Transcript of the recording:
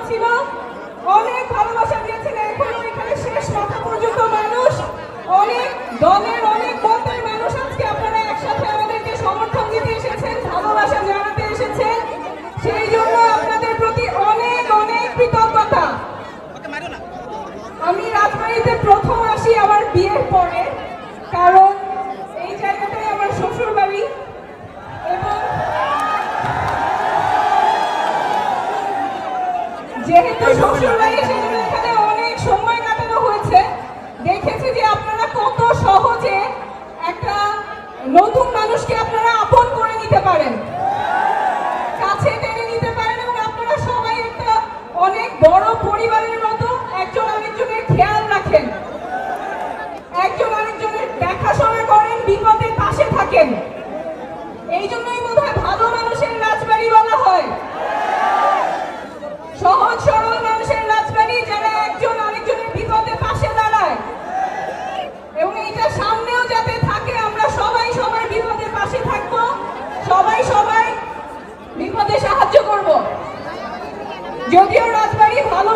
ছিল, অনেক ভালোবাসা দিয়েছেন। এখনো এখানে শেষ মাথা পর্যন্ত মানুষ, অনেক দলের অনেক মতের মানুষ আজকে আপনারা একসাথে আমাদেরকে সমর্থন দিতে এসেছেন, ভালোবাসা জানাতে এসেছেন। সেই জন্য আপনাদের প্রতি অনেক অনেক কৃতজ্ঞতা। আমি রাজবাড়িতে প্রথম আসি আমার বিয়ের পরে, কারণ এই জায়গাটাই আমার শ্বশুর বাড়ি এবং যেহেতু শ্বশুর বাড়ি সেজন্য এখানে অনেক সময় কাটানো হয়েছে। দেখেছি যে আপনারা কত সহজে একটা নতুন মানুষকে আপনারা আপন করে নিতে পারেন, কাছে টেনে নিতে পারেন এবং আপনারা সবাই একটা অনেক বড় পরিবারের মতো একজন আরেকজনের খেয়াল রাখেন, একজন আরেকজনের দেখাশোনা করেন, বিপদে পাশে থাকেন। এই জন্যই বোধহয় ভালো মানুষের রাজবাড়ি বলা হয়, সহজ সরল মানুষের রাজবাড়ি, যারা একজন আরেকজনের বিপদে পাশে দাঁড়ায়। এবং এইটা সামনেও যাতে থাকে, আমরা সবাই সবার বিপদে পাশে থাকবো, সবাই সবাই বিপদে সাহায্য করব। যদিও রাজবাড়ি ভালো